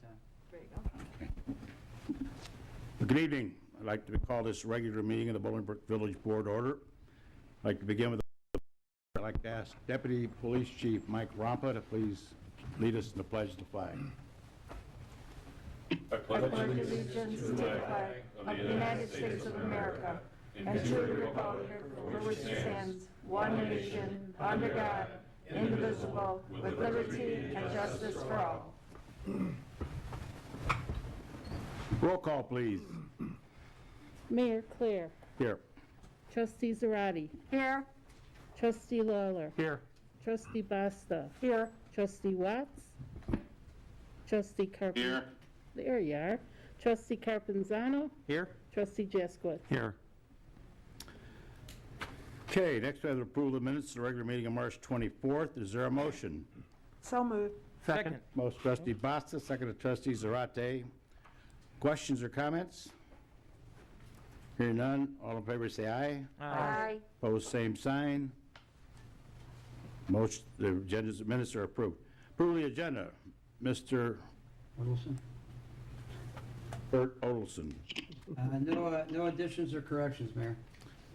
There you go. Good evening. I'd like to call this regular meeting of the Bolingbrook Village Board order. I'd like to begin with, I'd like to ask Deputy Police Chief Mike Rompa to please lead us in the pledge of the flag. I pledge allegiance to the flag of the United States of America and to the republic for which it stands, one nation, under God, indivisible, with liberty and justice for all. Roll call, please. Mayor Claire. Here. Trustee Zarate. Here. Trustee Lawler. Here. Trustee Basta. Here. Trustee Watts. Trustee Carpenter. Here. There you are. Trustee Carpenzano. Here. Trustee Jaskowitz. Here. Okay, next we have the approval of the minutes of the regular meeting of March 24th. Is there a motion? So moved. Second. Most trustee Basta, second to trustee Zarate. Questions or comments? Hearing none, all in favor say aye. Aye. Opposed, same sign. Most, the agenda's minutes are approved. Approval of the agenda, Mr. Wilson? Bert Odelson. No additions or corrections, Mayor.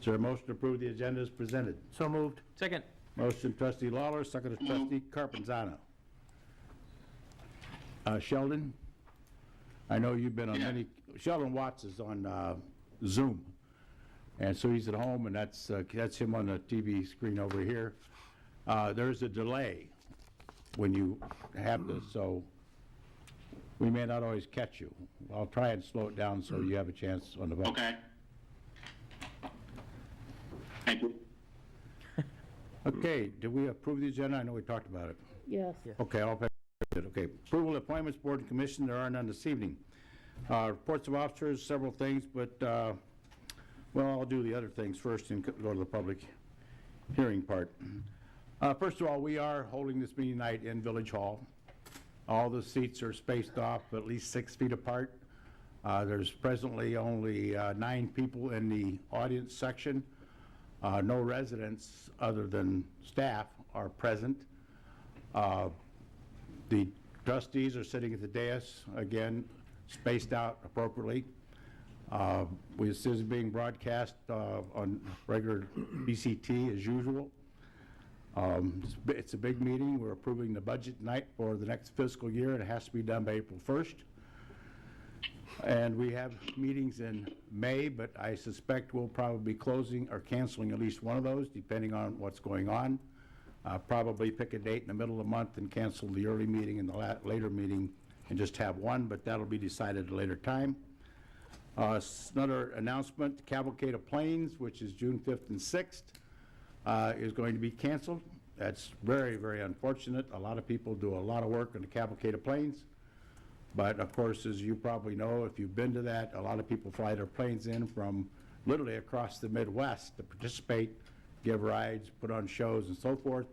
Is there a motion to approve the agenda as presented? So moved. Second. Motion trustee Lawler, second to trustee Carpenzano. Sheldon? I know you've been on many, Sheldon Watts is on Zoom. And so he's at home, and that's him on the TV screen over here. There's a delay when you have this, so we may not always catch you. I'll try and slow it down so you have a chance on the vote. Okay. Thank you. Okay, did we approve the agenda? I know we talked about it. Yes. Okay, all in favor? Okay. Approval of appointments, board and commission, there are none this evening. Reports of officers, several things, but, well, I'll do the other things first and go to the public hearing part. First of all, we are holding this meeting tonight in Village Hall. All the seats are spaced off at least 6 feet apart. There's presently only 9 people in the audience section. No residents other than staff are present. The trustees are sitting at the dais, again, spaced out appropriately. This is being broadcast on regular BCT as usual. It's a big meeting. We're approving the budget tonight for the next fiscal year, and it has to be done by April 1st. And we have meetings in May, but I suspect we'll probably be closing or canceling at least one of those, depending on what's going on. Probably pick a date in the middle of the month and cancel the early meeting and the later meeting and just have one, but that'll be decided at a later time. Another announcement, Cavalcade of Plains, which is June 5th and 6th, is going to be canceled. That's very, very unfortunate. A lot of people do a lot of work on the Cavalcade of Plains. But of course, as you probably know, if you've been to that, a lot of people fly their planes in from literally across the Midwest to participate, give rides, put on shows and so forth.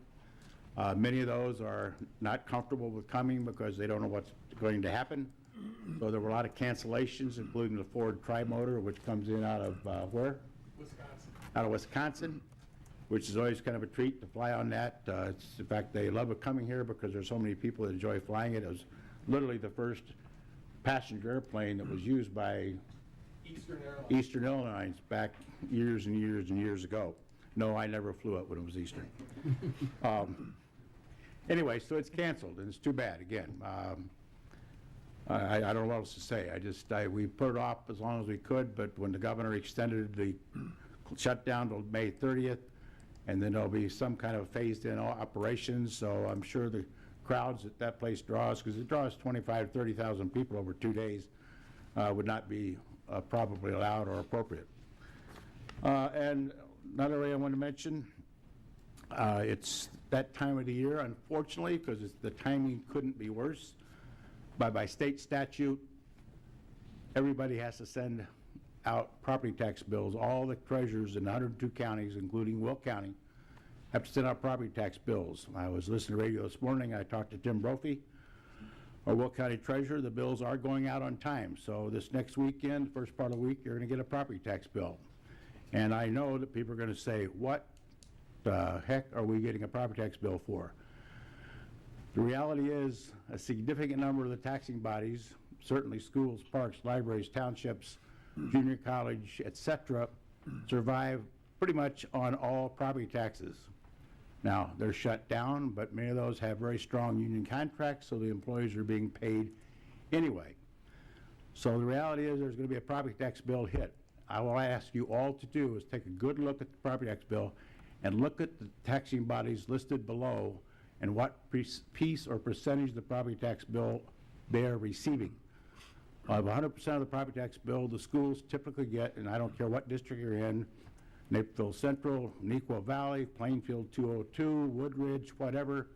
Many of those are not comfortable with coming because they don't know what's going to happen. So there were a lot of cancellations, including the Ford Tri-Motor, which comes in out of where? Wisconsin. Out of Wisconsin, which is always kind of a treat to fly on that. In fact, they love it coming here because there's so many people that enjoy flying it. It was literally the first passenger airplane that was used by Eastern Airlines back years and years and years ago. No, I never flew it when it was Eastern. Anyway, so it's canceled, and it's too bad, again. I don't know what else to say. We put it off as long as we could, but when the governor extended the shutdown till May 30th, and then there'll be some kind of phased-in operations, so I'm sure the crowds that place draws, because it draws 25,000 to 30,000 people over 2 days, would not be probably allowed or appropriate. And another area I want to mention, it's that time of the year, unfortunately, because the timing couldn't be worse. But by state statute, everybody has to send out property tax bills. All the treasurers in 102 counties, including Will County, have to send out property tax bills. I was listening to radio this morning. I talked to Tim Brophy, our Will County treasurer. The bills are going out on time. So this next weekend, first part of the week, you're going to get a property tax bill. And I know that people are going to say, what the heck are we getting a property tax bill for? The reality is a significant number of the taxing bodies, certainly schools, parks, libraries, townships, junior college, etc., survive pretty much on all property taxes. Now, they're shut down, but many of those have very strong union contracts, so the employees are being paid anyway. So the reality is there's going to be a property tax bill hit. I will ask you all to do is take a good look at the property tax bill and look at the taxing bodies listed below and what piece or percentage of the property tax bill they are receiving. Of 100% of the property tax bill, the schools typically get, and I don't care what district you're in, Naperville Central, Neuqua Valley, Plainfield 202, Woodridge, whatever,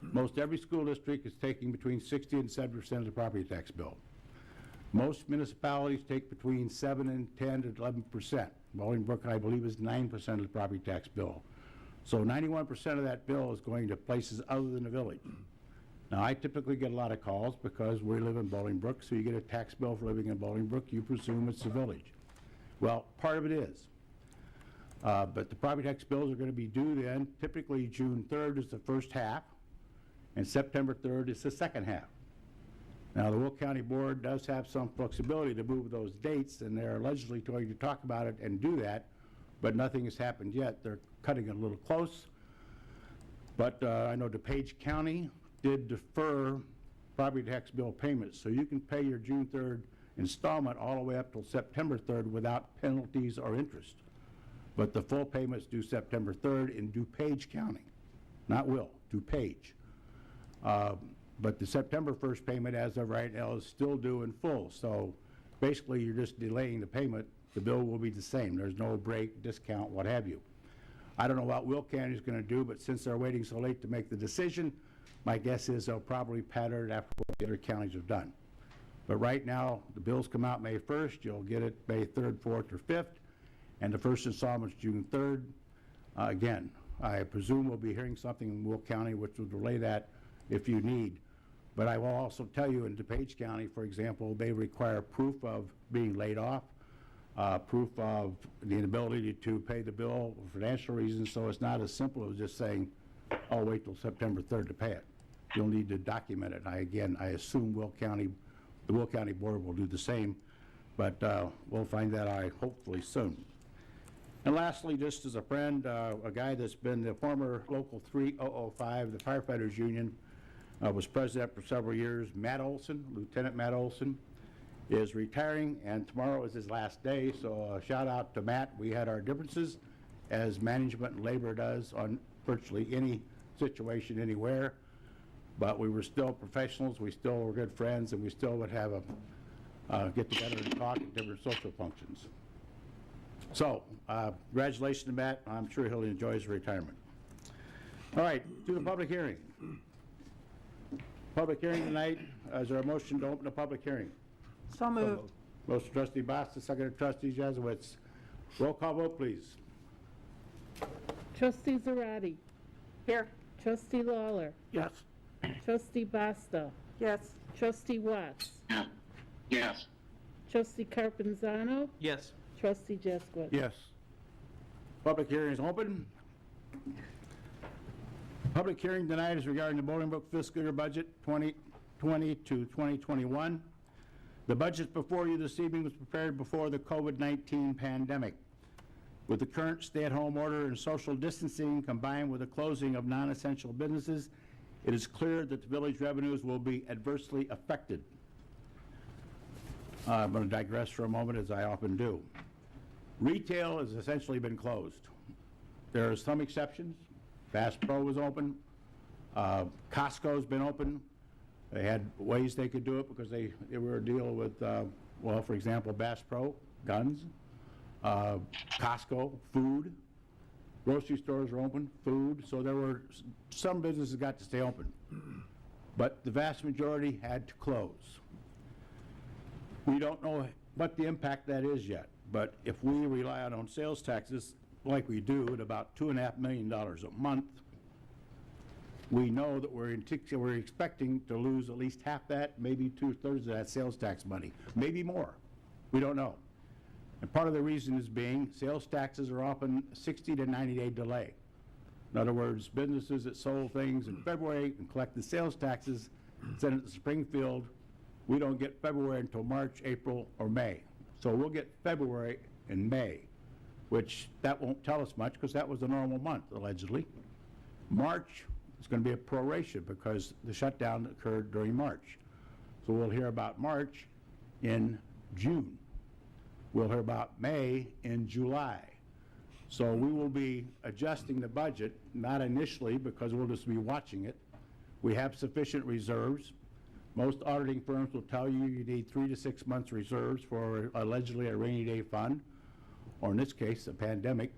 most every school district is taking between 60 and 70% of the property tax bill. Most municipalities take between 7 and 10 to 11%. Bolingbrook, I believe, is 9% of the property tax bill. So 91% of that bill is going to places other than the village. Now, I typically get a lot of calls because we live in Bolingbrook, so you get a tax bill for living in Bolingbrook, you presume it's the village. Well, part of it is. But the property tax bills are going to be due then. Typically, June 3rd is the first half, and September 3rd is the second half. Now, the Will County Board does have some flexibility to move those dates, and they're allegedly going to talk about it and do that, but nothing has happened yet. They're cutting it a little close. But I know DuPage County did defer property tax bill payments, so you can pay your June 3rd installment all the way up till September 3rd without penalties or interest. But the full payments due September 3rd in DuPage County, not Will, DuPage. But the September 1st payment as of right now is still due in full. So basically you're just delaying the payment. The bill will be the same. There's no break, discount, what have you. I don't know what Will County is going to do, but since they're waiting so late to make the decision, my guess is they'll probably pattern it after what the other counties have done. But right now, the bills come out May 1st. You'll get it May 3rd, 4th, or 5th. And the first installment is June 3rd. Again, I presume we'll be hearing something in Will County which will delay that if you need. But I will also tell you in DuPage County, for example, they require proof of being laid off, proof of the inability to pay the bill for financial reasons, so it's not as simple as just saying, oh, wait till September 3rd to pay it. You'll need to document it. I assume the Will County Board will do the same, but we'll find that out hopefully soon. And lastly, just as a friend, a guy that's been the former Local 3005, the Firefighters Union, was president for several years, Matt Olson, Lieutenant Matt Olson, is retiring, and tomorrow is his last day, so a shout out to Matt. We had our differences, as management and labor does on virtually any situation anywhere, but we were still professionals, we still were good friends, and we still would have a get together and talk at different social functions. So, congratulations to Matt. I'm sure he'll enjoy his retirement. All right, to the public hearing. Public hearing tonight, is there a motion to open the public hearing? So moved. Motion trustee Basta, second trustee Jesuits. Roll call vote, please. Trustee Zarate. Here. Trustee Lawler. Yes. Trustee Basta. Yes. Trustee Watts. Yes. Trustee Carpenzano. Yes. Trustee Jesquith. Yes. Public hearing is open. Public hearing tonight is regarding the Bolingbrook fiscal year budget 2020 to 2021. The budget before you this evening was prepared before the COVID-19 pandemic. With the current stay-at-home order and social distancing combined with the closing of non-essential businesses, it is clear that the village revenues will be adversely affected. I'm going to digress for a moment, as I often do. Retail has essentially been closed. There are some exceptions. Bass Pro was open. Costco's been open. They had ways they could do it because they were dealing with, well, for example, Bass Pro, guns, Costco, food. Grocery stores are open, food. So there were some businesses got to stay open. But the vast majority had to close. We don't know what the impact that is yet. But if we rely on sales taxes, like we do at about $2.5 million a month, we know that we're expecting to lose at least half that, maybe 2/3 of that sales tax money, maybe more. We don't know. And part of the reason is being sales taxes are often 60 to 90-day delay. In other words, businesses that sold things in February and collected sales taxes, sent it to Springfield, we don't get February until March, April, or May. So we'll get February and May, which that won't tell us much because that was a normal month, allegedly. March is going to be a proration because the shutdown occurred during March. So we'll hear about March in June. We'll hear about May in July. So we will be adjusting the budget, not initially because we'll just be watching it. We have sufficient reserves. Most auditing firms will tell you you need 3 to 6 months reserves for allegedly a rainy day fund, or in this case, a pandemic.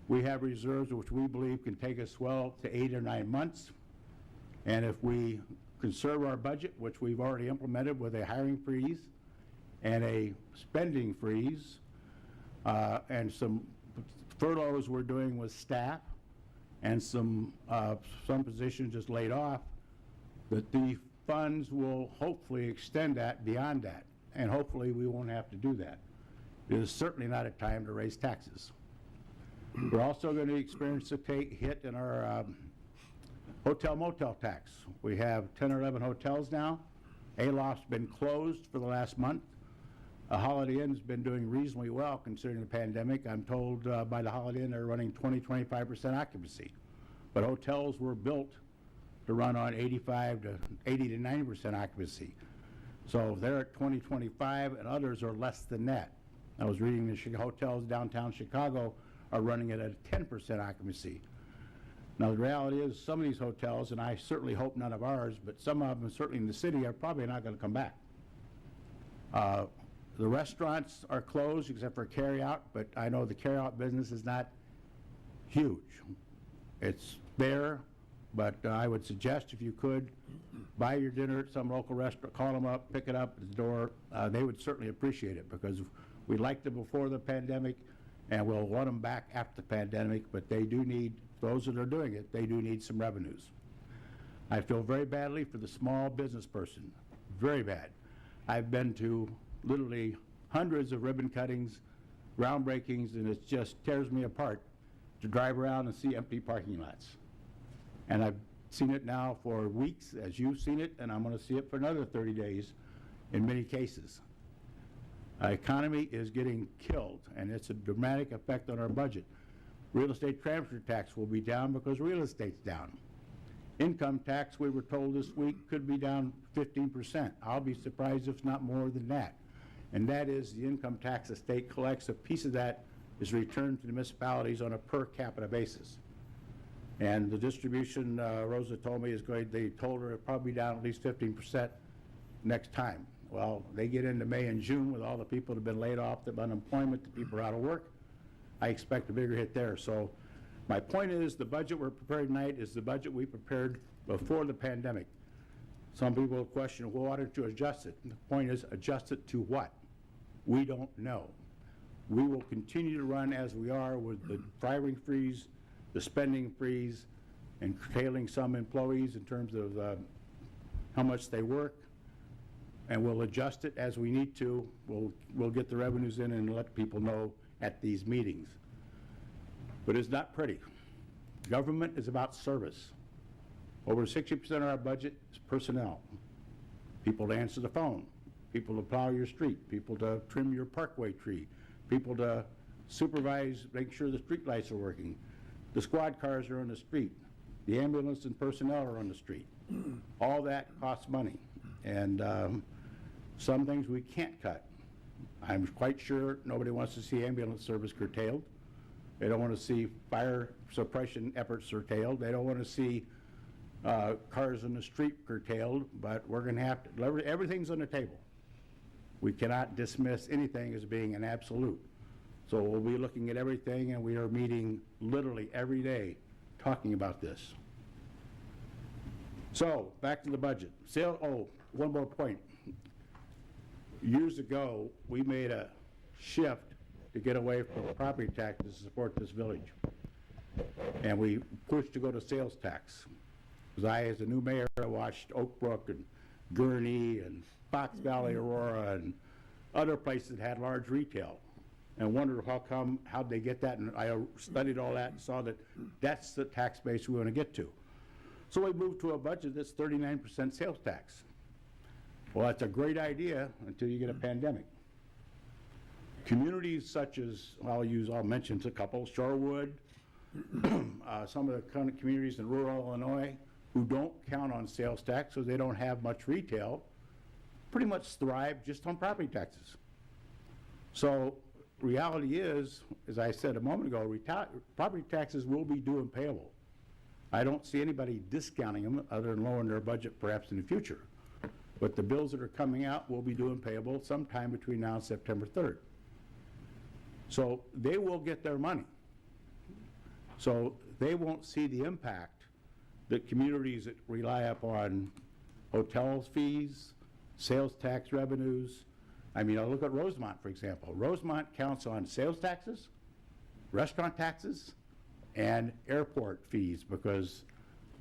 We have reserves which we believe can take us well to 8 or 9 months. And if we conserve our budget, which we've already implemented with a hiring freeze and a spending freeze, and some furloughs we're doing with staff, and some positions just laid off, that the funds will hopefully extend that beyond that, and hopefully we won't have to do that. It is certainly not a time to raise taxes. We're also going to experience a hit in our hotel motel tax. We have 10 or 11 hotels now. Alof's been closed for the last month. Holiday Inn's been doing reasonably well considering the pandemic. I'm told by the Holiday Inn they're running 20-25% occupancy. But hotels were built to run on 80 to 90% occupancy. So they're at 20-25 and others are less than that. I was reading the hotels downtown Chicago are running at a 10% occupancy. Now the reality is some of these hotels, and I certainly hope none of ours, but some of them certainly in the city are probably not going to come back. The restaurants are closed except for carryout, but I know the carryout business is not huge. It's there, but I would suggest if you could buy your dinner at some local restaurant, call them up, pick it up at the door. They would certainly appreciate it because we liked them before the pandemic and we'll want them back after the pandemic, but they do need, those that are doing it, they do need some revenues. I feel very badly for the small business person, very bad. I've been to literally hundreds of ribbon cuttings, groundbreakings, and it just tears me apart to drive around and see empty parking lots. And I've seen it now for weeks, as you've seen it, and I'm going to see it for another 30 days in many cases. Our economy is getting killed, and it's a dramatic effect on our budget. Real estate transfer tax will be down because real estate's down. Income tax, we were told this week, could be down 15%. I'll be surprised if not more than that. And that is the income tax the state collects. A piece of that is returned to the municipalities on a per capita basis. And the distribution, Rosa told me, they told her it'll probably be down at least 15% next time. Well, they get into May and June with all the people that have been laid off, the unemployment, the people are out of work. I expect a bigger hit there. So my point is the budget we're preparing tonight is the budget we prepared before the pandemic. Some people will question, well, why don't you adjust it? And the point is, adjust it to what? We don't know. We will continue to run as we are with the firing freeze, the spending freeze, and curtailing some employees in terms of how much they work, and we'll adjust it as we need to. We'll get the revenues in and let people know at these meetings. But it's not pretty. Government is about service. Over 60% of our budget is personnel. People to answer the phone, people to plow your street, people to trim your parkway tree, people to supervise, make sure the street lights are working. The squad cars are on the street. The ambulance and personnel are on the street. All that costs money. And some things we can't cut. I'm quite sure nobody wants to see ambulance service curtailed. They don't want to see fire suppression efforts curtailed. They don't want to see cars in the street curtailed, but we're going to have to, everything's on the table. We cannot dismiss anything as being an absolute. So we'll be looking at everything, and we are meeting literally every day talking about this. So back to the budget. One more point. Years ago, we made a shift to get away from property taxes to support this village. And we pushed to go to sales tax. Because I, as a new mayor, I watched Oak Brook and Gurney and Fox Valley, Aurora, and other places that had large retail. and wondered how'd they get that, and I studied all that and saw that that's the tax base we want to get to. So we moved to a budget that's 39% sales tax. Well, that's a great idea until you get a pandemic. Communities such as, I'll mention a couple, Shorewood, some of the kind of communities in rural Illinois who don't count on sales tax because they don't have much retail, pretty much thrive just on property taxes. So reality is, as I said a moment ago, property taxes will be due and payable. I don't see anybody discounting them other than lowering their budget perhaps in the future. But the bills that are coming out will be due and payable sometime between now and September 3rd. So they will get their money. So they won't see the impact that communities that rely upon hotels fees, sales tax revenues. I mean, I'll look at Rosemont, for example. Rosemont counts on sales taxes, restaurant taxes, and airport fees because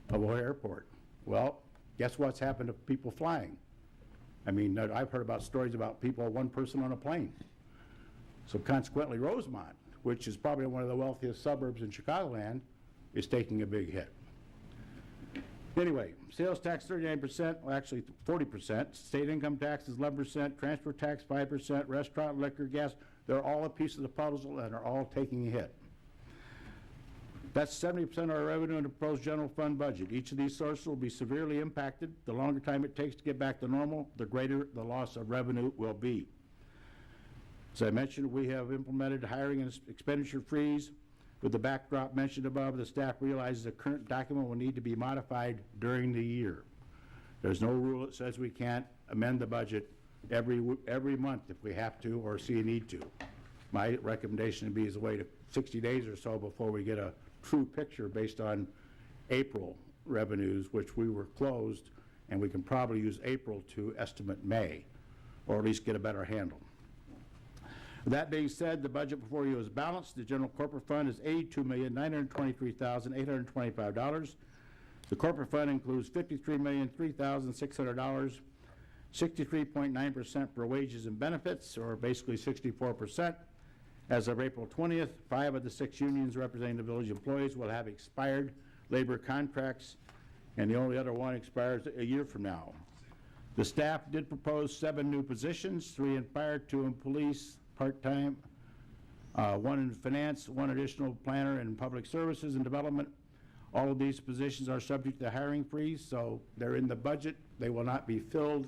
of our airport. Well, guess what's happened to people flying? I mean, I've heard about stories about people, one person on a plane. So consequently, Rosemont, which is probably one of the wealthiest suburbs in Chicagoland, is taking a big hit. Anyway, sales tax 39%, well actually 40%, state income tax is 11%, transfer tax 5%, restaurant, liquor, gas, they're all a piece of the puzzle and are all taking a hit. That's 70% of our revenue in the proposed general fund budget. Each of these sources will be severely impacted. The longer time it takes to get back to normal, the greater the loss of revenue will be. As I mentioned, we have implemented hiring and expenditure freeze. With the backdrop mentioned above, the staff realizes the current document will need to be modified during the year. There's no rule that says we can't amend the budget every month if we have to or see a need to. My recommendation would be is to wait 60 days or so before we get a true picture based on April revenues, which we were closed, and we can probably use April to estimate May, or at least get a better handle. That being said, the budget before you is balanced. The general corporate fund is $82,923,825. The corporate fund includes $53,003,600, 63.9% for wages and benefits, or basically 64%. As of April 20th, 5 of the 6 unions representing the village employees will have expired labor contracts, and the only other one expires a year from now. The staff did propose 7 new positions, 3 in fire, 2 in police, part-time, 1 in finance, 1 additional planner in public services and development. All of these positions are subject to the hiring freeze, so they're in the budget. They will not be filled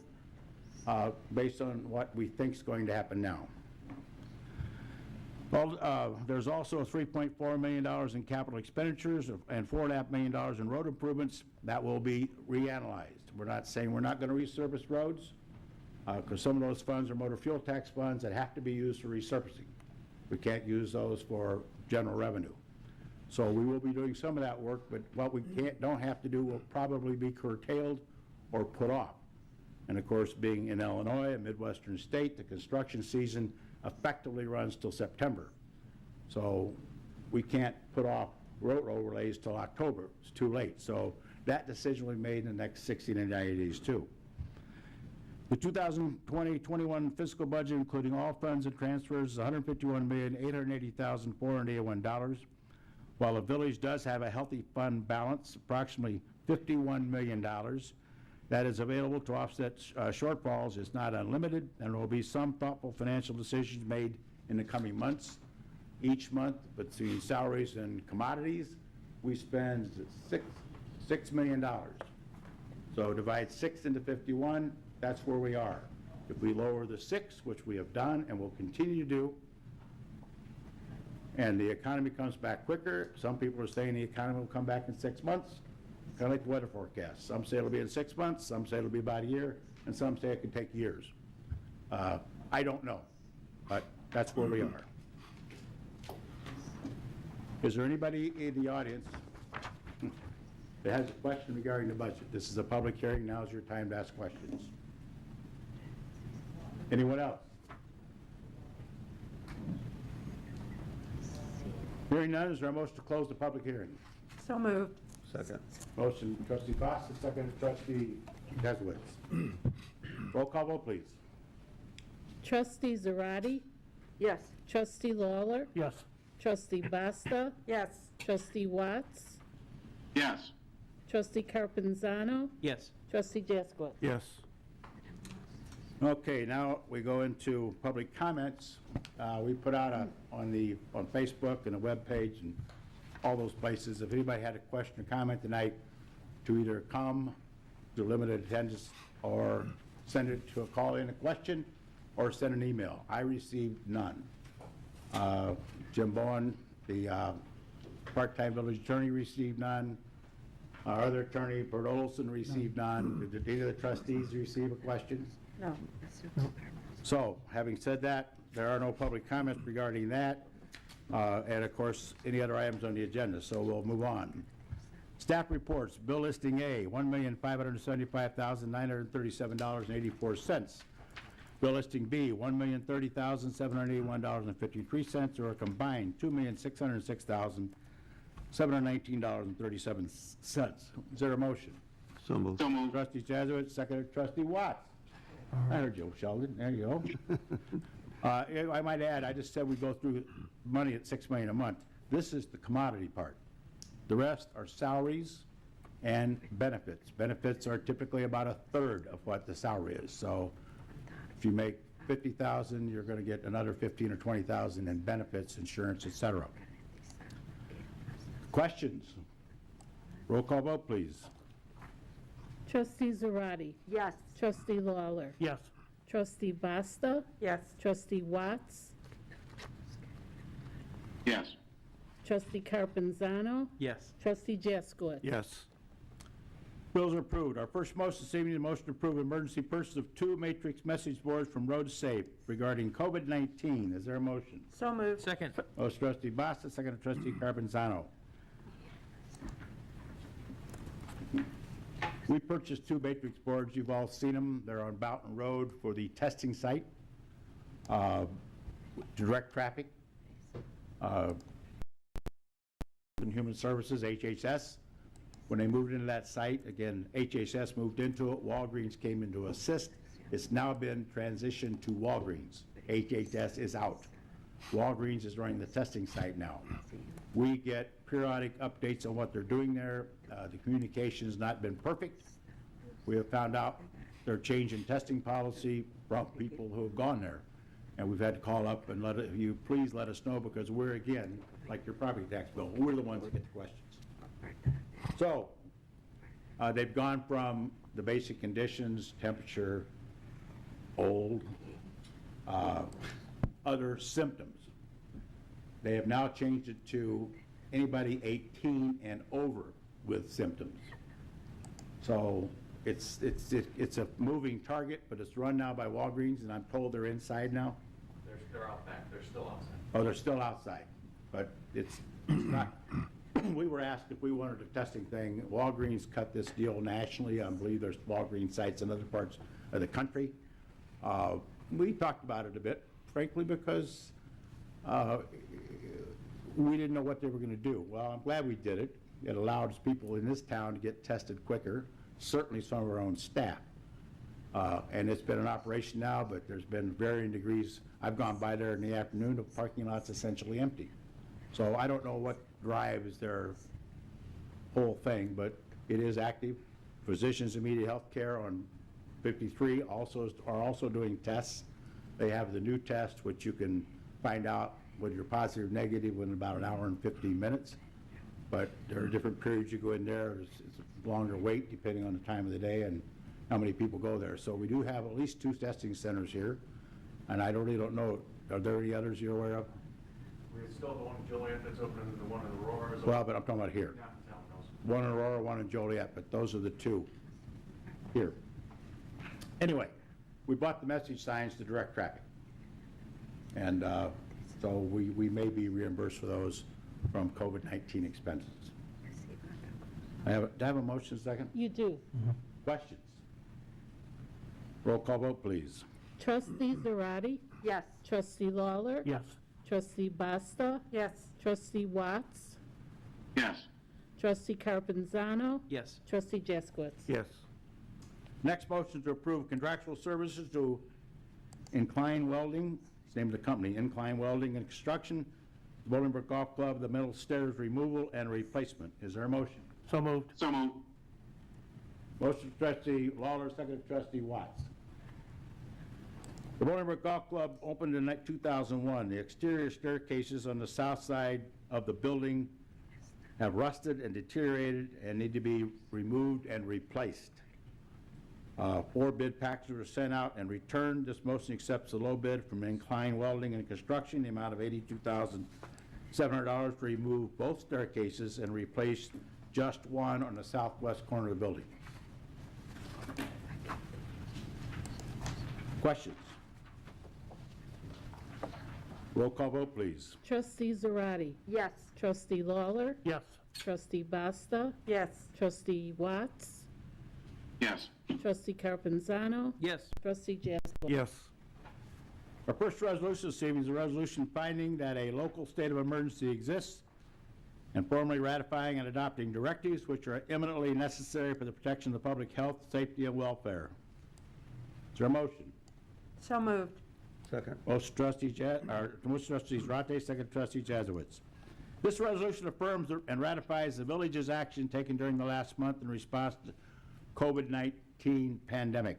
based on what we think is going to happen now. Well, there's also $3.4 million in capital expenditures and $4.5 million in road improvements that will be reanalyzed. We're not saying we're not going to resurface roads, because some of those funds are motor fuel tax funds that have to be used for resurfacing. We can't use those for general revenue. So we will be doing some of that work, but what we don't have to do will probably be curtailed or put off. And of course, being in Illinois, a Midwestern state, the construction season effectively runs till September. So we can't put off road overlays till October. It's too late. So that decision will be made in the next 60 to 90 days too. The 2020-21 fiscal budget, including all funds and transfers, is $151,880,481. While the village does have a healthy fund balance, approximately $51 million, that is available to offset shortfalls is not unlimited, and there will be some thoughtful financial decisions made in the coming months. Each month, between salaries and commodities, we spend $6 million. So divide 6 into 51, that's where we are. If we lower the 6, which we have done and will continue to do, and the economy comes back quicker, some people are saying the economy will come back in 6 months, kind of like the weather forecast. Some say it'll be in 6 months, some say it'll be about a year, and some say it can take years. I don't know, but that's where we are. Is there anybody in the audience that has a question regarding the budget? This is a public hearing. Now is your time to ask questions. Anyone else? Hearing none, is there a motion to close the public hearing? So moved. Second. Motion, trustee Foster, second, trustee Jeselowitz. Roll call vote, please. Trustee Zarate? Yes. Trustee Lawler, Yes. Trustee Basta, Yes. Trustee Watts, Yes. Trustee Carpenzano, Yes. Trustee Jaskowitz. Yes. Okay, now we go into public comments. We put out on Facebook and the webpage and all those places, if anybody had a question or comment tonight, to either come to limited attendance or send it to a call-in a question or send an email. I received none. Jim Bowen, the part-time village attorney, received none. Our other attorney, Bert Olson, received none. Did either of the trustees receive a question? No. So, having said that, there are no public comments regarding that, and of course, any other items on the agenda, so we'll move on. Staff reports, bill listing A, $1,575,937.84. Bill listing B, $1,030,781.53, or a combined $2,606,719.37. Is there a motion? So moved. Trustee Jesuit, second trustee Watts. I heard you, Sheldon, there you go. I might add, I just said we go through money at $6 million a month. This is the commodity part. The rest are salaries and benefits. Benefits are typically about a third of what the salary is. So if you make $50,000, you're going to get another $15,000 or $20,000 in benefits, insurance, etc. Questions? Roll call vote, please. Trustee Zarate, Yes. Trustee Lawler, Yes. Trustee Basta, Yes. Trustee Watts, Yes. Trustee Carpenzano, Yes. Trustee Jaskowitz. Yes. Bills are approved. Our first motion this evening is a motion to approve emergency purchase of 2 matrix message boards from Road Safe regarding COVID-19. Is there a motion? So moved. Second. Motion trustee Basta, second trustee Carpenzano. We purchased 2 matrix boards. You've all seen them. They're on Boughton Road for the testing site, direct traffic, and Human Services, HHS. When they moved into that site, again, HHS moved into it, Walgreens came in to assist. It's now been transitioned to Walgreens. HHS is out. Walgreens is running the testing site now. We get periodic updates on what they're doing there. The communication's not been perfect. We have found out they're changing testing policy from people who have gone there. And we've had to call up and you please let us know, because we're, again, like your property tax bill, we're the ones that get the questions. So, they've gone from the basic conditions, temperature, old, other symptoms. They have now changed it to anybody 18 and over with symptoms. So it's a moving target, but it's run now by Walgreens, and I'm told they're inside now. They're out back. They're still outside. Oh, they're still outside, but it's not. We were asked if we wanted a testing thing. Walgreens cut this deal nationally. I believe there's Walgreens sites in other parts of the country. We talked about it a bit, frankly, because we didn't know what they were going to do. Well, I'm glad we did it. It allowed people in this town to get tested quicker, certainly some of our own staff. And it's been in operation now, but there's been varying degrees. I've gone by there in the afternoon, the parking lot's essentially empty. So I don't know what drives their whole thing, but it is active. Physicians Immediate Health Care on 53 are also doing tests. They have the new test, which you can find out whether you're positive or negative within about an hour and 15 minutes. But there are different periods you go in there. It's a longer wait depending on the time of the day and how many people go there. So we do have at least 2 testing centers here, and I really don't know, are there any others you're aware of? We still have the one in Joliet that's open, and the one in Aurora is open. Well, but I'm talking about here. Yeah, that one goes. One in Aurora, one in Joliet, but those are the 2 here. Anyway, we bought the message signs to direct traffic. And so we may be reimbursed for those from COVID-19 expenses. Do I have a motion second? You do. Questions? Roll call vote, please. Trustee Zarate, Yes. Trustee Lawler, Yes. Trustee Basta, Yes. Trustee Watts, Yes. Trustee Carpenzano, Yes. Trustee Jaskowitz. Yes. Next motion to approve contractual services to Incline Welding, it's the name of the company, Incline Welding and Construction, Bolingbrook Golf Club, the metal stairs removal and replacement. Is there a motion? So moved. So moved. Motion trustee Lawler, second trustee Watts. The Bolingbrook Golf Club opened in 2001. The exterior staircases on the south side of the building have rusted and deteriorated and need to be removed and replaced. 4 bid packages were sent out and returned. This motion accepts the low bid from Incline Welding and Construction, the amount of $82,700 to remove both staircases and replace just one on the southwest corner of the building. Questions? Roll call vote, please. Trustee Zarate. Yes. Trustee Lawler. Yes. Trustee Basta. Yes. Trustee Watts. Yes. Trustee Carpenzano. Yes. Trustee Jaskowitz. Yes. Our first resolution this evening is a resolution finding that a local state of emergency exists and formally ratifying and adopting directives which are eminently necessary for the protection of the public health, safety, and welfare. Is there a motion? So moved. Second. Motion trustees Zarate, second trustee Jaskowitz. This resolution affirms and ratifies the village's action taken during the last month in response to COVID-19 pandemic.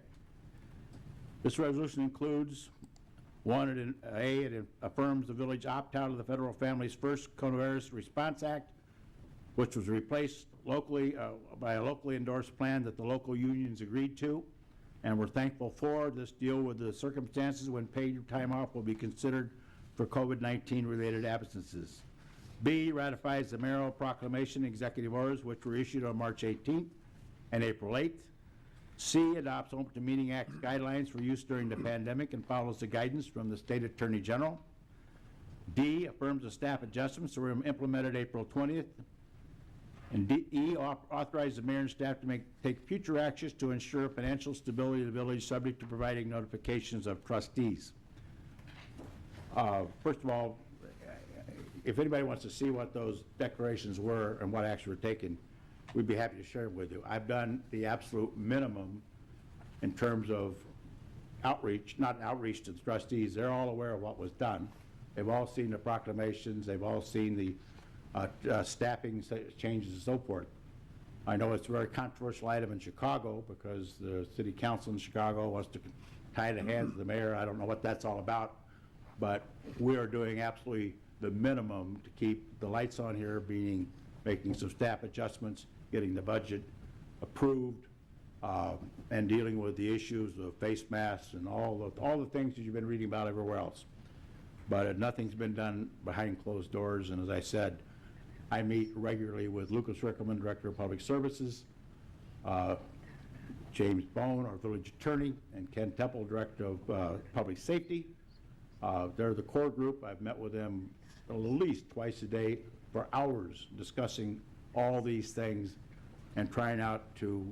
This resolution includes, 1, it affirms the village opt-out of the Federal Families First Coronavirus Response Act, which was replaced locally by a locally endorsed plan that the local unions agreed to, and we're thankful for. This deal with the circumstances when paid time off will be considered for COVID-19 related absences. B, ratifies the mayoral proclamation executive orders which were issued on March 18th and April 8th. C, adopts Open Meeting Act guidelines for use during the pandemic and follows the guidance from the State Attorney General. D, affirms the staff adjustments that were implemented April 20th. And E, authorizes the mayor and staff to take future actions to ensure financial stability of the village, subject to providing notifications of trustees. First of all, if anybody wants to see what those declarations were and what actions were taken, we'd be happy to share them with you. I've done the absolute minimum in terms of outreach, not outreach to the trustees. They're all aware of what was done. They've all seen the proclamations. They've all seen the staffing changes and so forth. I know it's a very controversial item in Chicago because the city council in Chicago wants to tie the hands of the mayor. I don't know what that's all about, but we are doing absolutely the minimum to keep the lights on here, making some staff adjustments, getting the budget approved, and dealing with the issues of face masks and all the things that you've been reading about everywhere else. But nothing's been done behind closed doors, and as I said, I meet regularly with Lucas Rickelman, Director of Public Services, James Bone, our village attorney, and Ken Temple, Director of Public Safety. They're the core group. I've met with them at least twice a day for hours discussing all these things and trying out to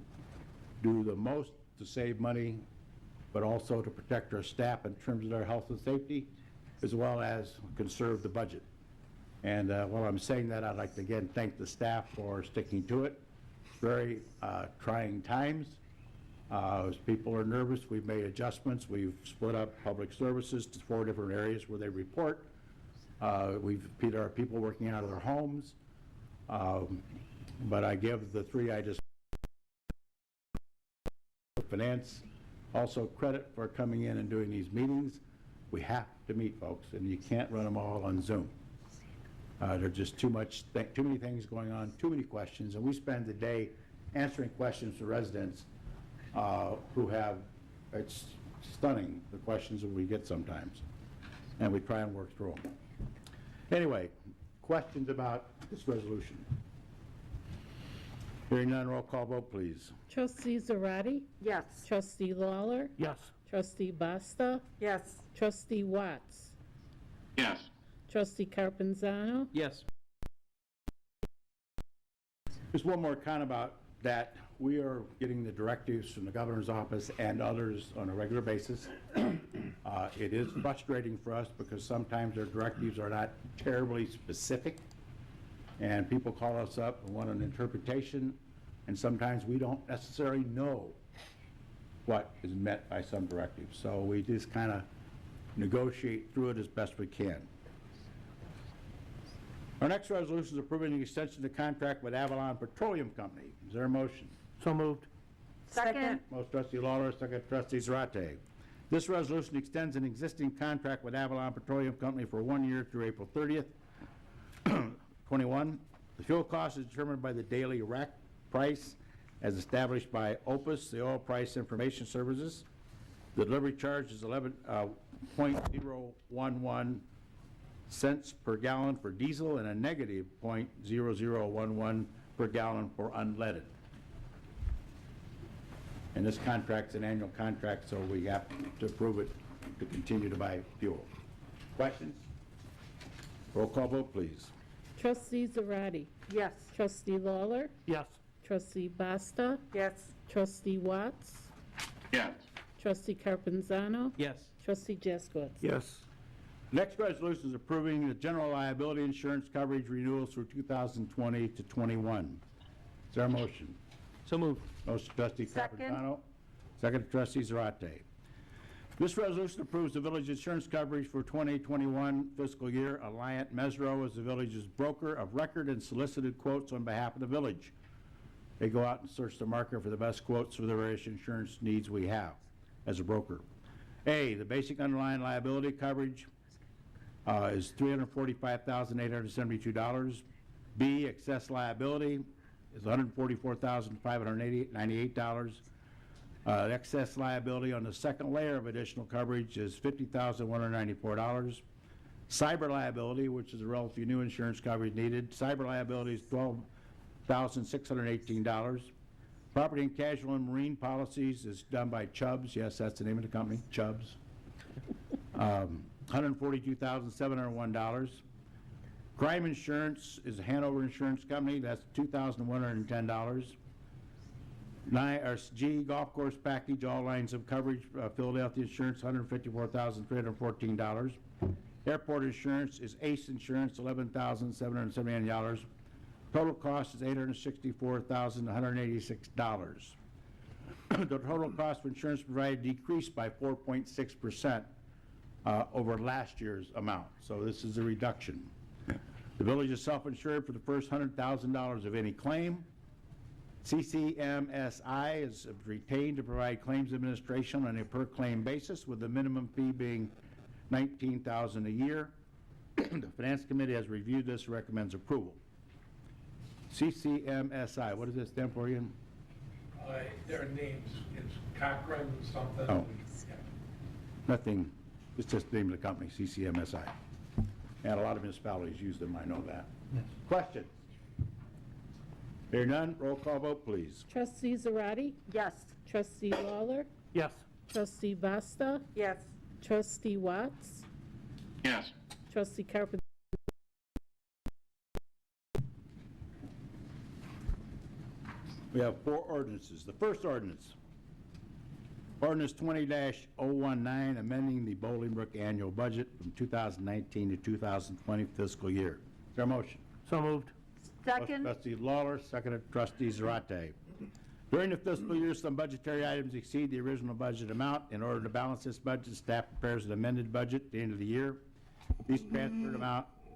do the most to save money, but also to protect our staff in terms of their health and safety, as well as conserve the budget. And while I'm saying that, I'd like to again thank the staff for sticking to it. Very trying times. As people are nervous, we've made adjustments. We've split up public services to 4 different areas where they report. We've put our people working out of their homes. But I give the 3 I just finance also credit for coming in and doing these meetings. We have to meet, folks, and you can't run them all on Zoom. There's just too many things going on, too many questions, and we spend the day answering questions to residents who have, it's stunning, the questions that we get sometimes, and we try and work through them. Anyway, questions about this resolution? Hearing none, roll call vote, please. Trustee Zarate. Yes. Trustee Lawler. Yes. Trustee Basta. Yes. Trustee Watts. Yes. Trustee Carpenzano. Yes. Just one more comment about that. We are getting the directives from the governor's office and others on a regular basis. It is frustrating for us because sometimes their directives are not terribly specific, and people call us up and want an interpretation, and sometimes we don't necessarily know what is meant by some directives. So we just kind of negotiate through it as best we can. Our next resolution is approving the extension of the contract with Avalon Petroleum Company. Is there a motion? So moved. Second. Motion trustee Lawler, second trustee Zarate. This resolution extends an existing contract with Avalon Petroleum Company for 1 year through April 30th, 21. The fuel cost is determined by the daily rack price as established by OPIS, the Oil Price Information Services. The delivery charge is 11.011 cents per gallon for diesel and a negative .0011 per gallon for unleaded. And this contract's an annual contract, so we have to approve it to continue to buy fuel. Questions? Roll call vote, please. Trustee Zarate. Yes. Trustee Lawler. Yes. Trustee Basta. Yes. Trustee Watts. Yes. Trustee Carpenzano. Yes. Trustee Jaskowitz. Yes. Next resolution is approving the general liability insurance coverage renewals for 2020 to 21. Is there a motion? So moved. Motion trustee Second. Carpenzano, second trustee Zarate. This resolution approves the village insurance coverage for 2021 fiscal year. Alliant Mesro is the village's broker of record and solicited quotes on behalf of the village. They go out and search the market for the best quotes for the various insurance needs we have as a broker. A, the basic underlying liability coverage is $345,872. B, excess liability is $144,598. Excess liability on the second layer of additional coverage is $50,194. Cyber liability, which is a relatively new insurance coverage needed, cyber liability is $12,618. Property and casualty and marine policies is done by Chubbs. Yes, that's the name of the company, Chubbs. $142,701. Crime insurance is a Hanover Insurance Company. That's $2,110. G, golf course package, all lines of coverage, Philadelphia Insurance, $154,314. Airport insurance is ACE Insurance, $11,779. Total cost is $864,186. The total cost for insurance provided decreased by 4.6% over last year's amount. So this is a reduction. The village is self-insured for the first $100,000 of any claim. CCMSI is retained to provide claims administration on a per-claim basis, with the minimum fee being $19,000 a year. The Finance Committee has reviewed this and recommends approval. CCMSI, what does this stand for again? Their names, it's Cochran something. Oh. Nothing, it's just the name of the company, CCMSI. And a lot of municipalities use them, I know that. Yes. Question? Hearing none, roll call vote, please. Trustee Zarate. Yes. Trustee Lawler. Yes. Trustee Basta. Yes. Trustee Watts. Yes. Trustee Carpenter. We have 4 ordinances. The first ordinance, ordinance 20-019, amending the Bolingbrook annual budget from 2019 to 2020 fiscal year. Is there a motion? So moved. Second. Trustee Lawler, seconded trustee Zarate. During the fiscal year, some budgetary items exceed the original budget amount. In order to balance this budget, staff prepares an amended budget at the end of the year. These transferred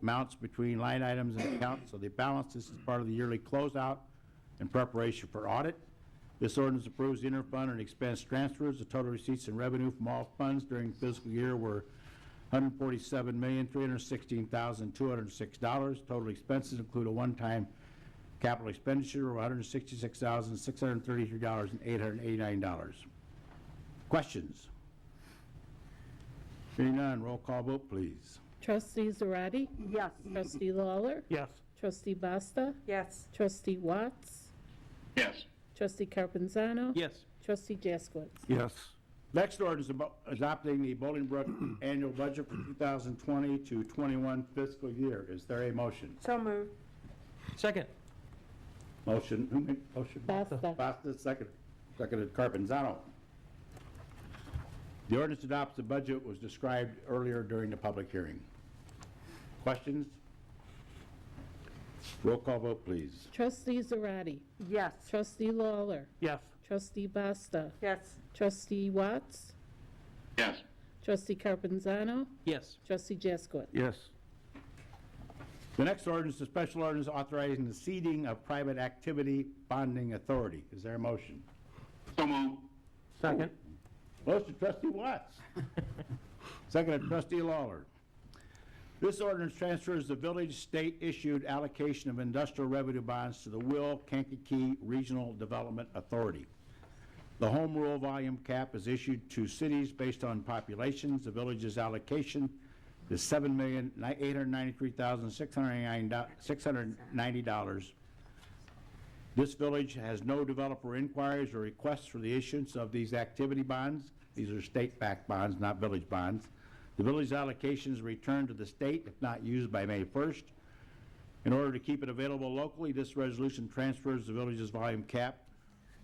amounts between line items and accounts, so they balance. This is part of the yearly closeout in preparation for audit. This ordinance approves the interfund and expense transfers. The total receipts and revenue from all funds during the fiscal year were $147,316,206. Total expenses include a one-time capital expenditure of $166,633,889. Questions? Hearing none, roll call vote, please. Trustee Zarate. Yes. Trustee Lawler. Yes. Trustee Basta. Yes. Trustee Watts. Yes. Trustee Carpenzano. Yes. Trustee Jaskowitz. Yes. Next order is about adopting the Bolingbrook annual budget for 2020 to 21 fiscal year. Is there a motion? So moved. Second. Motion, who made the motion? Basta. Basta, seconded Carpenzano. The ordinance adopts the budget was described earlier during the public hearing. Questions? Roll call vote, please. Trustee Zarate. Yes. Trustee Lawler. Yes. Trustee Basta. Yes. Trustee Watts. Yes. Trustee Carpenzano? Yes. Trustee Jaskowitz? Yes. The next ordinance is a special ordinance authorizing the seating of private activity bonding authority. Is there a motion? So moved. Second. Motion trustee Watts. Second trustee Lawler. This ordinance transfers the village state-issued allocation of industrial revenue bonds to the Will Kankakee Regional Development Authority. The home rule volume cap is issued to cities based on populations. The village's allocation is $7,893,690. This village has no developer inquiries or requests for the issuance of these activity bonds. These are state-backed bonds, not village bonds. The village allocation is returned to the state if not used by May 1st. In order to keep it available locally, this resolution transfers the village's volume cap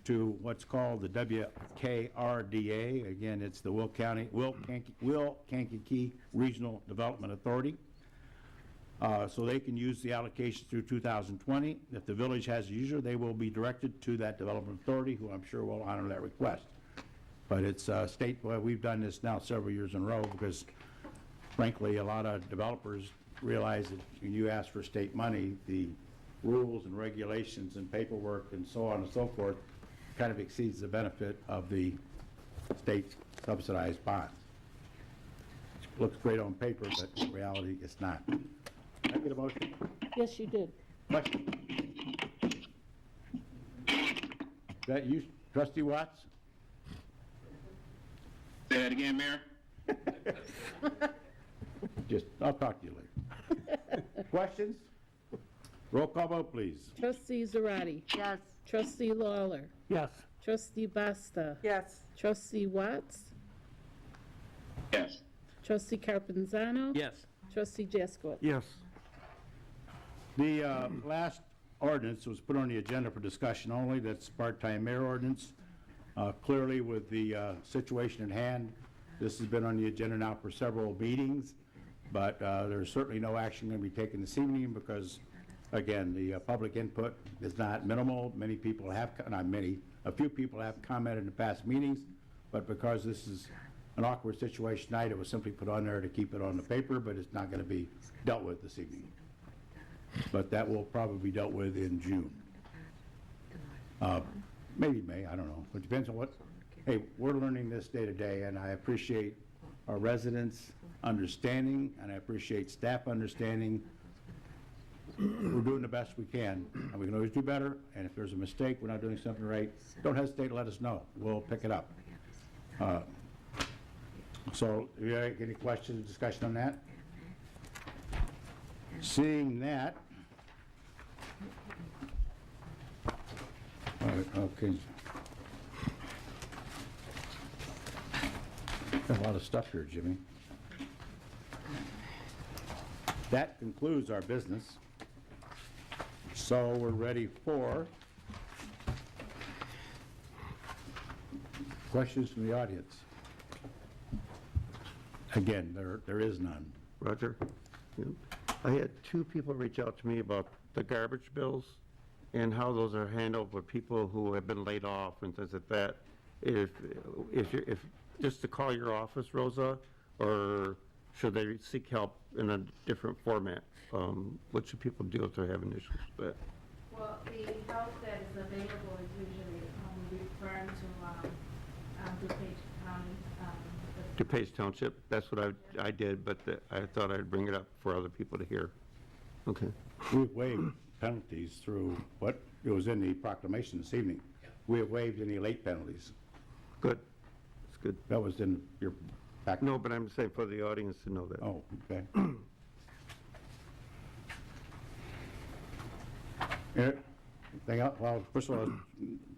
to what's called the WKRDA. Again, it's the Will Kankakee Regional Development Authority. So they can use the allocation through 2020. If the village has a user, they will be directed to that development authority, who I'm sure will honor that request. But it's state, well, we've done this now several years in a row because, frankly, a lot of developers realize that when you ask for state money, the rules and regulations and paperwork and so on and so forth kind of exceeds the benefit of the state subsidized bonds. Looks great on paper, but in reality, it's not. Can I get a motion? Yes, you did. Question? Is that you, trustee Watts? Say that again, Mayor? I'll talk to you later. Questions? Roll call vote, please. Trustee Zarate? Yes. Trustee Lawler? Yes. Trustee Basta? Yes. Trustee Watts? Yes. Trustee Carpenzano? Yes. Trustee Jaskowitz? Yes. The last ordinance was put on the agenda for discussion only. That's part-time mayor ordinance. Clearly, with the situation at hand, this has been on the agenda now for several meetings, but there's certainly no action going to be taken this evening because, again, the public input is not minimal. Many people have, not many, a few people have commented in the past meetings, but because this is an awkward situation tonight, it was simply put on there to keep it on the paper, but it's not going to be dealt with this evening. But that will probably be dealt with in June. Maybe May, I don't know. It depends on what, hey, we're learning this day to day, and I appreciate our residents' understanding, and I appreciate staff understanding. We're doing the best we can, and we can always do better, and if there's a mistake, we're not doing something right, don't hesitate to let us know. We'll pick it up. So, do you have any questions or discussion on that? Seeing that, all right, okay. Got a lot of stuff here, Jimmy. That concludes our business. So we're ready for questions from the audience. Again, there is none. Roger? Yep. I had two people reach out to me about the garbage bills and how those are handled with people who have been laid off and things like that. If just to call your office, Rosa, or should they seek help in a different format? What should people do if they're having issues with that? Well, the help that is available is usually referred to DuPage County. DuPage Township, that's what I did, but I thought I'd bring it up for other people to hear. Okay. We've waived penalties through what, it was in the proclamation this evening. We have waived any late penalties. Good. That's good. That was in your back. No, but I'm saying for the audience to know that. Oh, okay. Anything else? Well, first of all,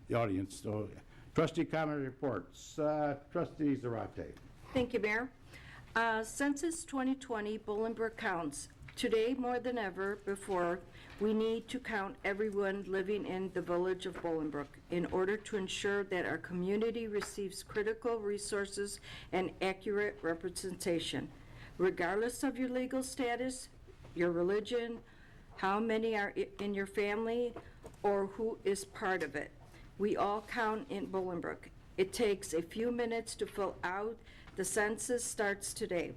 the audience. So, trustee comment reports. Trustee Zarate. Thank you, Mayor. Census 2020 Bolingbrook counts. Today, more than ever before, we need to count everyone living in the village of Bolingbrook in order to ensure that our community receives critical resources and accurate representation. Regardless of your legal status, your religion, how many are in your family, or who is part of it. We all count in Bolingbrook. It takes a few minutes to fill out The census starts today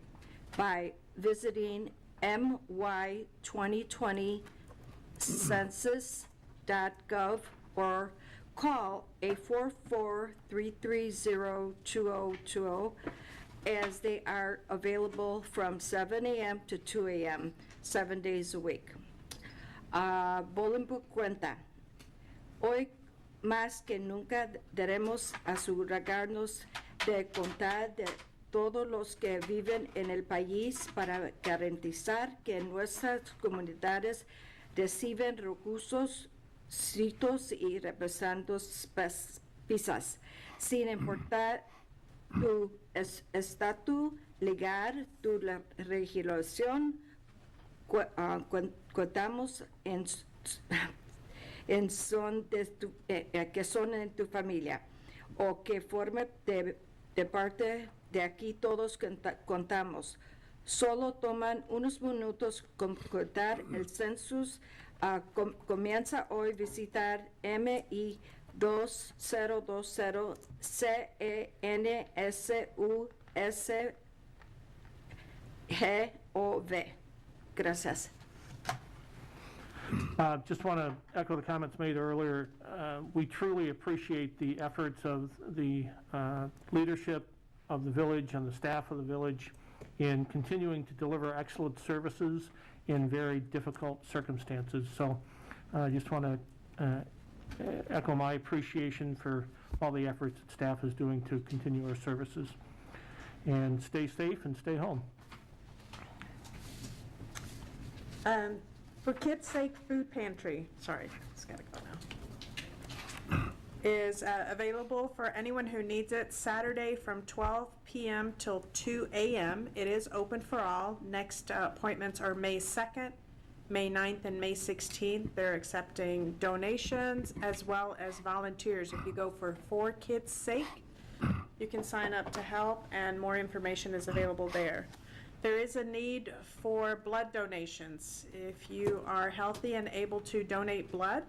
by visiting my2020census.gov or call 844-330-2020 as they are available from 7 a.m. to 2 a.m., 7 days a week. Bolingbrook cuenta, hoy más que nunca debemos asegurarnos de contar de todos los que viven en el país para garantizar que nuestras comunidades reciben recursos, sitios y representantes pisas, sin importar tu estatus legal, tu legislación. Contamos en son de que son en tu familia o que forman de parte de aquí. Todos contamos. Solo toman unos minutos contar el census. Comienza hoy visitar mi2020censusgov. Gracias. Just want to echo the comments made earlier. We truly appreciate the efforts of the leadership of the village and the staff of the village in continuing to deliver excellent services in very difficult circumstances. So I just want to echo my appreciation for all the efforts that staff is doing to continue our services. And stay safe and stay home. For Kids' Sake Food Pantry, sorry, it's gotta go now, is available for anyone who needs it Saturday from 12 p.m. till 2 a.m. It is open for all. Next appointments are May 2nd, May 9th, and May 16th. They're accepting donations as well as volunteers. If you go for Kids' Sake, you can sign up to help, and more information is available there. There is a need for blood donations. If you are healthy and able to donate blood,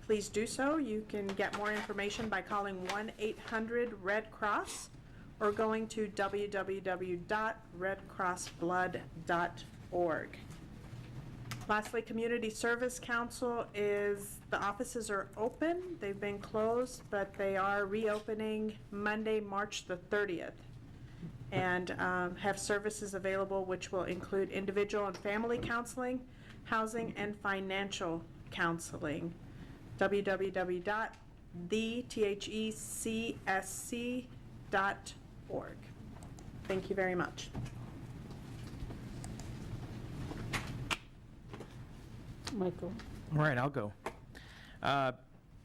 please do so. You can get more information by calling 1-800-RED-CROSS or going to www.redcrossblood.org. Lastly, Community Service Council the offices are open. They've been closed, but they are reopening Monday, March the 30th. And have services available which will include individual and family counseling, housing, and financial counseling. www.thechecsc.org. Thank you very much. Michael. All right, I'll go. I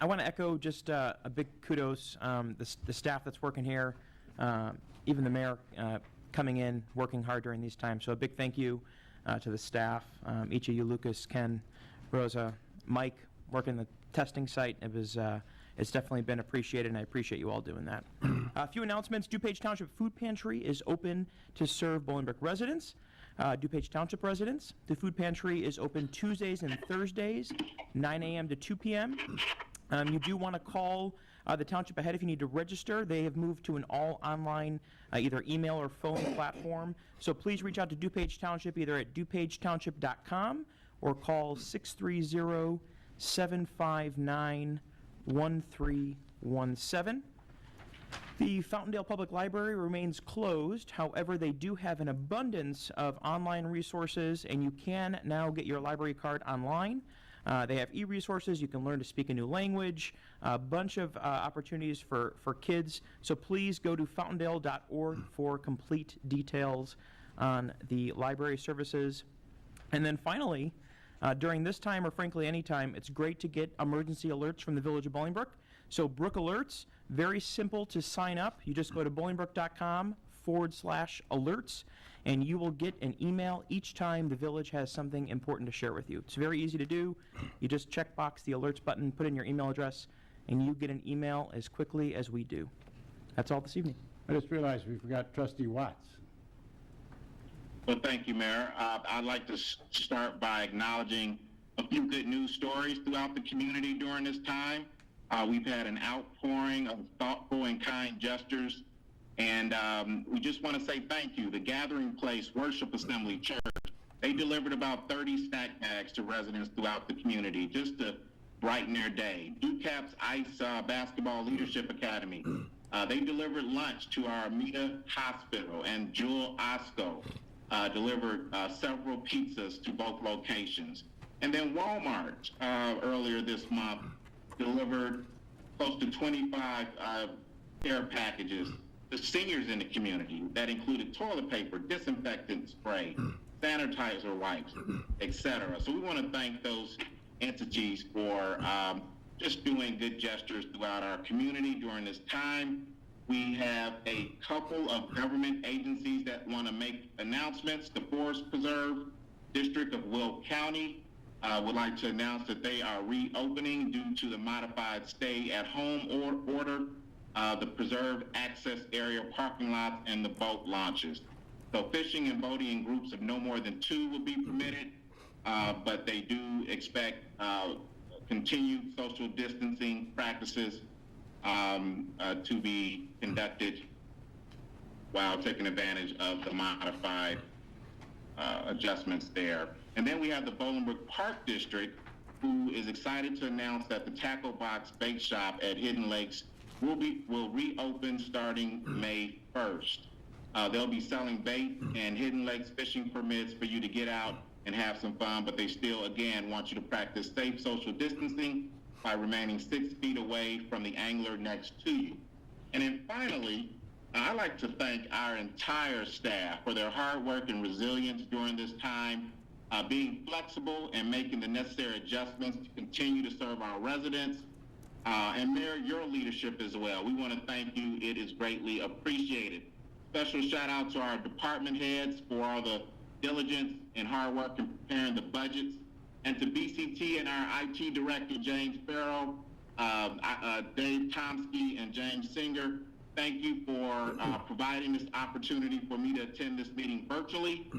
want to echo just a big kudos, the staff that's working here, even the mayor coming in, working hard during these times. So a big thank you to the staff, each of you, Lucas, Ken, Rosa, Mike, working the testing site. It's definitely been appreciated, and I appreciate you all doing that. A few announcements. DuPage Township Food Pantry is open to serve Bolingbrook residents. DuPage Township residents, the food pantry is open Tuesdays and Thursdays, 9 a.m. to 2 p.m. You do want to call the township ahead if you need to register. They have moved to an all-online, either email or phone platform. So please reach out to DuPage Township either at dupagetownship.com or call 630-759-1317. The Fountaindale Public Library remains closed. However, they do have an abundance of online resources, and you can now get your library card online. They have e-resources. You can learn to speak a new language, a bunch of opportunities for kids. So please go to fountaindale.org for complete details on the library services. And then finally, during this time, or frankly any time, it's great to get emergency alerts from the Village of Bolingbrook. So Brook Alerts, very simple to sign up. You just go to bolingbrook.com/alerts, and you will get an email each time the village has something important to share with you. It's very easy to do. You just checkbox the alerts button, put in your email address, and you get an email as quickly as we do. That's all this evening. I just realized we forgot Trustee Watts. Well, thank you, Mayor. I'd like to start by acknowledging a few good news stories throughout the community during this time. We've had an outpouring of thoughtful and kind gestures And we just want to say thank you. The Gathering Place Worship Assembly Church, they delivered about 30 snack bags to residents throughout the community just to brighten their day. DuCap's Ice Basketball Leadership Academy, they delivered lunch to our Amita Hospital, and Jewel Osco delivered several pizzas to both locations. And then Walmart earlier this month delivered close to 25 care packages to seniors in the community that included toilet paper, disinfectant spray, sanitizer wipes, etc. So we want to thank those entities for just doing good gestures throughout our community during this time. We have a couple of government agencies that want to make announcements. The Forest Preserve District of Will County would like to announce that they are reopening due to the modified stay-at-home order, the preserved access area parking lots, and the boat launches. So fishing and boating in groups of no more than 2 will be permitted, but they do expect continued social distancing practices to be conducted while taking advantage of the modified adjustments there. And then we have the Bolingbrook Park District, who is excited to announce that the Tackle Box Bake Shop at Hidden Lakes will reopen starting May 1st. They'll be selling bait and Hidden Lakes fishing permits for you to get out and have some fun, but they still, again, want you to practice safe social distancing by remaining 6 feet away from the angler next to you. And then finally, I'd like to thank our entire staff for their hard work and resilience during this time, being flexible and making the necessary adjustments to continue to serve our residents. And Mayor, your leadership as well. We want to thank you. It is greatly appreciated. Special shout out to our department heads for all the diligence and hard work in preparing the budgets, and to BCT and our IT director, James Farrell, Dave Tomsky, and James Singer. Thank you for providing this opportunity for me to attend this meeting virtually.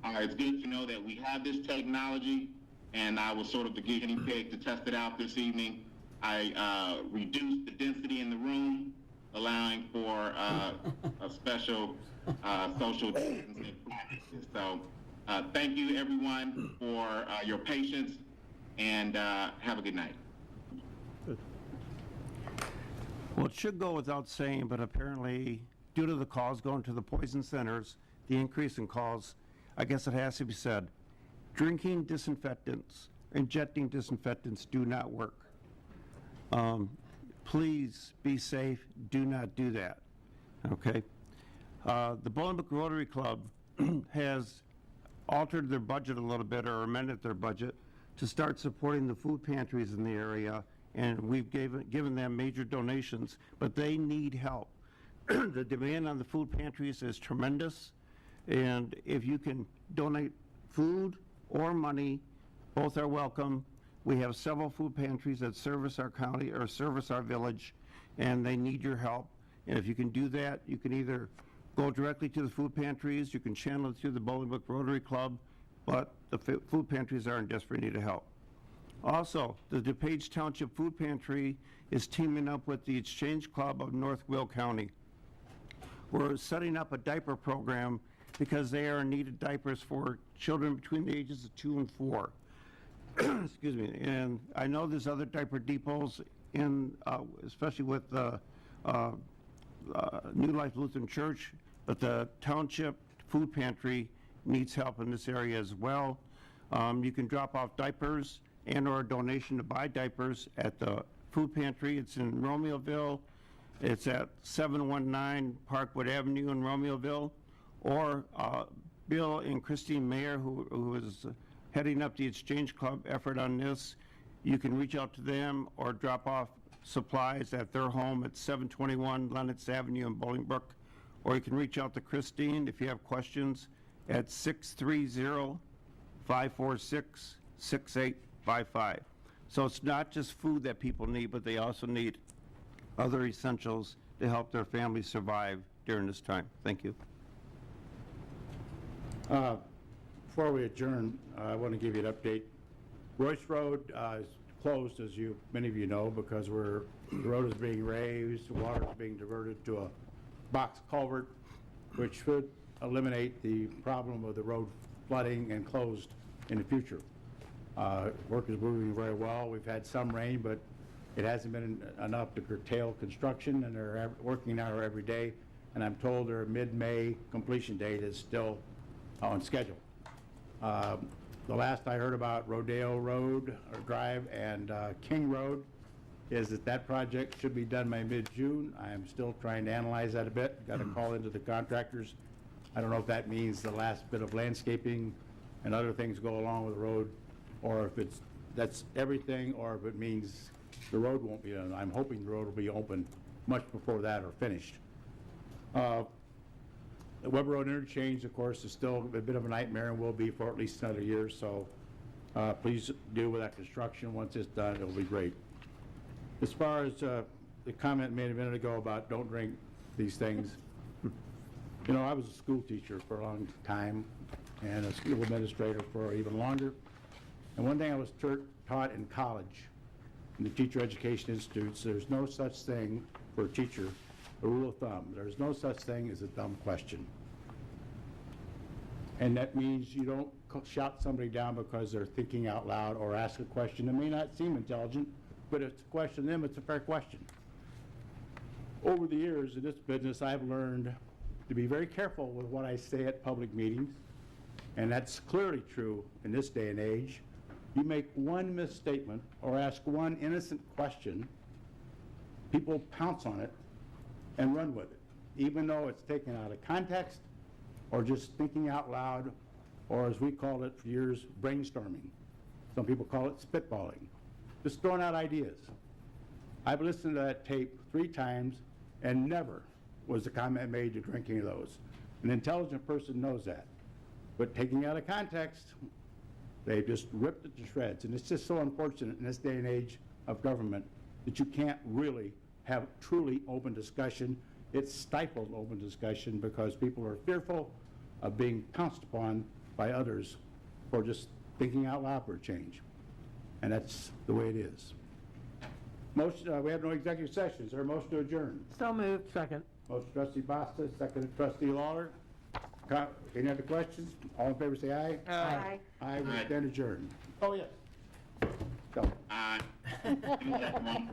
It's good to know that we have this technology, and I was sort of the guinea pig to test it out this evening. I reduced the density in the room, allowing for a special social distancing practices. So thank you, everyone, for your patience, and have a good night. Well, it should go without saying, but apparently, due to the calls going to the poison centers, the increase in calls, I guess it has to be said, drinking disinfectants, injecting disinfectants do not work. Please be safe. Do not do that. Okay? The Bolingbrook Rotary Club has altered their budget a little bit, or amended their budget, to start supporting the food pantries in the area, and we've given them major donations, but they need help. The demand on the food pantries is tremendous, and if you can donate food or money, both are welcome. We have several food pantries that service our county or service our village, and they need your help. And if you can do that, you can either go directly to the food pantries, you can channel it through the Bolingbrook Rotary Club, but the food pantries are in desperate need of help. Also, the DuPage Township Food Pantry is teaming up with the Exchange Club of North Will County. We're setting up a diaper program because they are in need of diapers for children between the ages of 2 and 4. Excuse me. And I know there's other diaper depots in, especially with the New Life Lutheran Church, but the Township Food Pantry needs help in this area as well. You can drop off diapers and or a donation to buy diapers at the food pantry. It's in Romeoville. It's at 719 Parkwood Avenue in Romeoville. Or Bill and Christine Mayer, who is heading up the Exchange Club effort on this, you can reach out to them or drop off supplies at their home at 721 Lenox Avenue in Bolingbrook. Or you can reach out to Christine if you have questions at 630-546-6855. So it's not just food that people need, but they also need other essentials to help their families survive during this time. Thank you. Before we adjourn, I want to give you an update. Royce Road is closed, as many of you know, because the road is being raised, water is being diverted to box culvert, which should eliminate the problem of the road flooding and closed in the future. Work is moving very well. We've had some rain, but it hasn't been enough to curtail construction, and they're working now every day. And I'm told their mid-May completion date is still on schedule. The last I heard about Rodeo Road or Drive and King Road is that project should be done by mid-June. I am still trying to analyze that a bit. Got a call into the contractors. I don't know if that means the last bit of landscaping and other things go along with the road, or if that's everything, or if it means the road won't be done. I'm hoping the road will be open much before that or finished. The Weber Road interchange, of course, is still a bit of a nightmare and will be for at least another year, so please deal with that construction. Once it's done, it'll be great. As far as the comment made a minute ago about don't drink these things, you know, I was a school teacher for a long time and a school administrator for even longer. And one thing I was taught in college, in the Teacher Education Institutes, there's no such thing for a teacher, a rule of thumb. There's no such thing as a dumb question. And that means you don't shout somebody down because they're thinking out loud or ask a question that may not seem intelligent, but if it's a question to them, it's a fair question. Over the years in this business, I've learned to be very careful with what I say at public meetings, and that's clearly true in this day and age. You make one misstatement or ask one innocent question, people pounce on it and run with it, even though it's taken out of context or just thinking out loud, or as we called it for years, brainstorming. Some people call it spitballing, just throwing out ideas. I've listened to that tape 3 times and never was the comment made to drink any of those. An intelligent person knows that. But taking out of context, they just ripped it to shreds. And it's just so unfortunate in this day and age of government that you can't really have truly open discussion. It's stifled open discussion because people are fearful of being pounced upon by others for just thinking out loud for a change. And that's the way it is. Motion, we have no executive session. Is there a motion to adjourn? So moved. Second. Motion trustee Basta, second trustee Lawler. Any other questions? All in favor say aye. Aye. Aye, we stand adjourned. Oh, yes. Go. Give me that one.